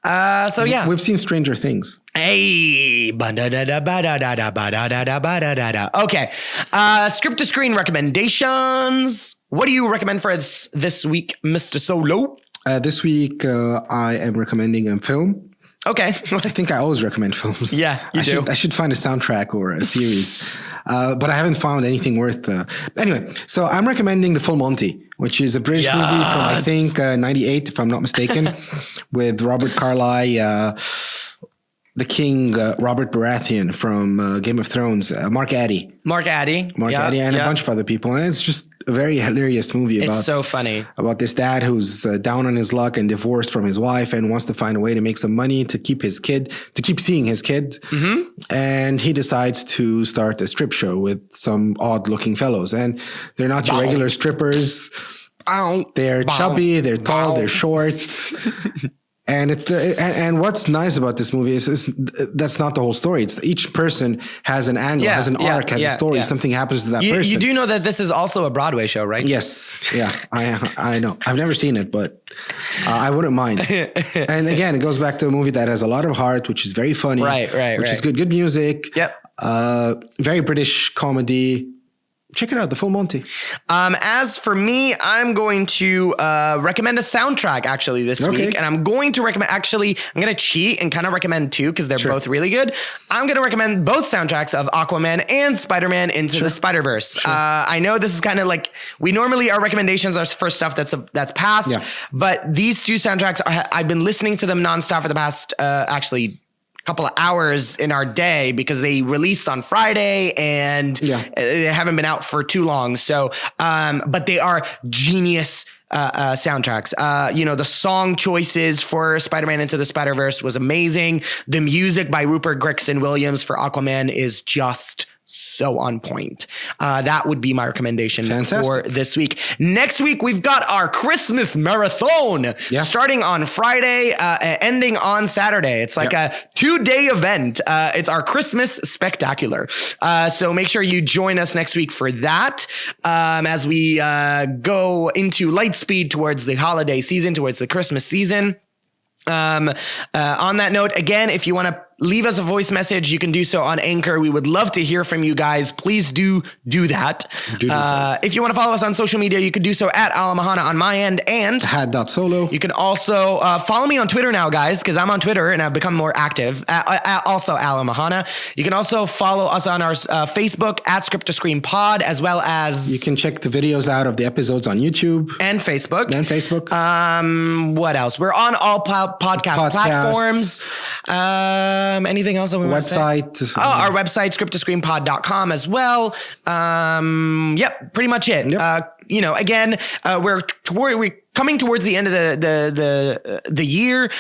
[SPEAKER 1] So yeah.
[SPEAKER 2] We've seen Stranger Things.
[SPEAKER 1] Hey. Okay. Script to screen recommendations. What do you recommend for us this week, Mr. Solo?
[SPEAKER 2] This week, I am recommending a film.
[SPEAKER 1] Okay.
[SPEAKER 2] I think I always recommend films.
[SPEAKER 1] Yeah, you do.
[SPEAKER 2] I should find a soundtrack or a series. But I haven't found anything worth... Anyway, so I'm recommending The Full Monty, which is a British movie from, I think, 98, if I'm not mistaken, with Robert Carlyle, the King, Robert Baratheon from Game of Thrones, Mark Addy.
[SPEAKER 1] Mark Addy,
[SPEAKER 2] and a bunch of other people. And it's just a very hilarious movie
[SPEAKER 1] it's so funny.
[SPEAKER 2] About this dad who's down on his luck and divorced from his wife and wants to find a way to make some money to keep seeing his kid. Mm-hmm. And he decides to start a strip show with some odd looking fellows. And they're not your regular strippers. They're chubby, they're tall, they're short. And and what's nice about this movie is that's not the whole story. It's each person has an angle, has an arc, has a story. Something happens to that person.
[SPEAKER 1] You do know that this is also a Broadway show, right?
[SPEAKER 2] Yes. Yeah, I know. I've never seen it, but I wouldn't mind. And again, it goes back to a movie that has a lot of heart, which is very funny.
[SPEAKER 1] Right.
[SPEAKER 2] Which is good music.
[SPEAKER 1] Yep.
[SPEAKER 2] Very British comedy. Check it out, The Full Monty.
[SPEAKER 1] As for me, I'm going to recommend a soundtrack actually this week. And I'm going to recommend, I'm going to cheat and kind of recommend two because they're both really good. I'm going to recommend both soundtracks of Aquaman and Spiderman Into the Spiderverse. I know this is kind of like, our recommendations are for stuff that's past, but these two soundtracks, I've been listening to them nonstop for the past, couple of hours in our day because they released on Friday and they haven't been out for too long. So, but they are genius soundtracks. The song choices for Spider-Man Into the Spider-Verse was amazing. The music by Rupert Gregson-Williams for Aquaman is just so on point. That would be my recommendation for this week. Next week, we've got our Christmas marathon starting on Friday, ending on Saturday. It's like a 2-day event. It's our Christmas spectacular. So make sure you join us next week for that as we go into light speed towards the holiday season, towards the Christmas season. On that note, again, if you want to leave us a voice message. You can do so on Anchor. We would love to hear from you guys. Please do that. If you want to follow us on social media, you could do so at Alamahana on my end, and
[SPEAKER 2] Had.solo.
[SPEAKER 1] you can also follow me on Twitter now, guys, because I'm on Twitter and I've become more active. Also Alamahana. You can also follow us on our Facebook at Script to Screen Pod, as well as
[SPEAKER 2] You can check the videos out of the episodes on YouTube
[SPEAKER 1] and Facebook. What else? We're on all podcast platforms. Anything else that we want to say?
[SPEAKER 2] Website.
[SPEAKER 1] Our website, scripttoscreenpod.com as well. Yep, pretty much it.
[SPEAKER 2] Yep.
[SPEAKER 1] Again, we're coming towards the end of the year.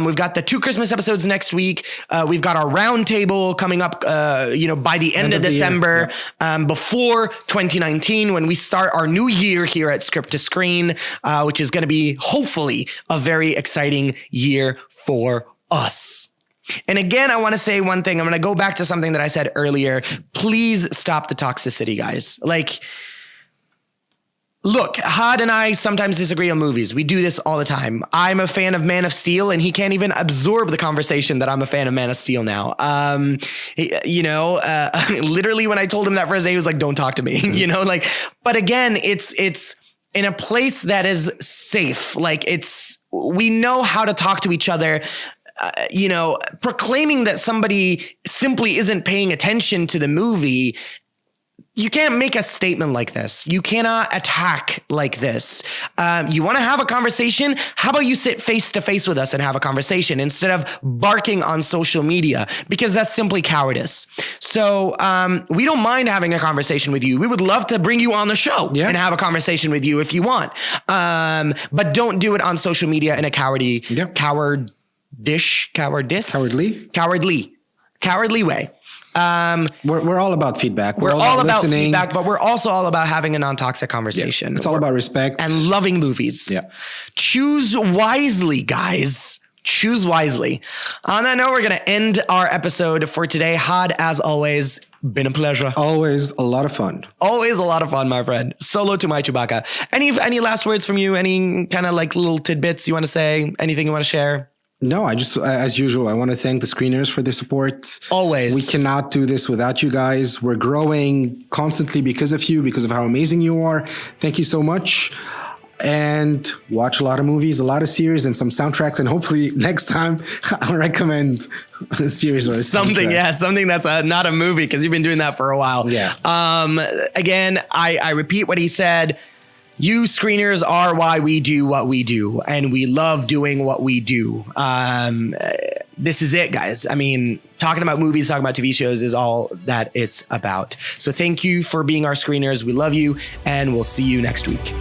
[SPEAKER 1] We've got the 2 Christmas episodes next week. We've got our roundtable coming up, by the end of December, before 2019, when we start our new year here at Script to Screen, which is going to be hopefully a very exciting year for us. And again, I want to say one thing. I'm going to go back to something that I said earlier. Please stop the toxicity, guys. Look, Had and I sometimes disagree on movies. We do this all the time. I'm a fan of Man of Steel, and he can't even absorb the conversation that I'm a fan of Man of Steel now. Literally when I told him that first day, he was like, don't talk to me, but again, it's in a place that is safe. We know how to talk to each other. Proclaiming that somebody simply isn't paying attention to the movie, you can't make a statement like this. You cannot attack like this. You want to have a conversation? How about you sit face to face with us and have a conversation instead of barking on social media? Because that's simply cowardice. So we don't mind having a conversation with you. We would love to bring you on the show and have a conversation with you if you want. But don't do it on social media in a cowardly way.
[SPEAKER 2] We're all about feedback.
[SPEAKER 1] We're all about feedback, but we're also all about having a non-toxic conversation.
[SPEAKER 2] It's all about respect
[SPEAKER 1] and loving movies.
[SPEAKER 2] Yeah.
[SPEAKER 1] Choose wisely, guys. Choose wisely. On that note, we're going to end our episode for today. Had, as always, been a pleasure.
[SPEAKER 2] Always a lot of fun.
[SPEAKER 1] Always a lot of fun, my friend. Solo to my Chewbacca. Any last words from you? Any kind of little tidbits you want to say? Anything you want to share?
[SPEAKER 2] No, I just, as usual, I want to thank the screeners for their support.
[SPEAKER 1] Always.
[SPEAKER 2] We cannot do this without you guys. We're growing constantly because of you, because of how amazing you are. Thank you so much. And watch a lot of movies, a lot of series, and some soundtracks. And hopefully next time I'll recommend a series or a
[SPEAKER 1] something.
[SPEAKER 2] soundtrack.
[SPEAKER 1] Yeah, something that's not a movie, because you've been doing that for a while.
[SPEAKER 2] Yeah.
[SPEAKER 1] Again, I repeat what he said. You screeners are why we do what we do, and we love doing what we do. This is it, guys. I mean, talking about movies, talking about TV shows is all that it's about. So thank you for being our screeners. We love you, and we'll see you next week.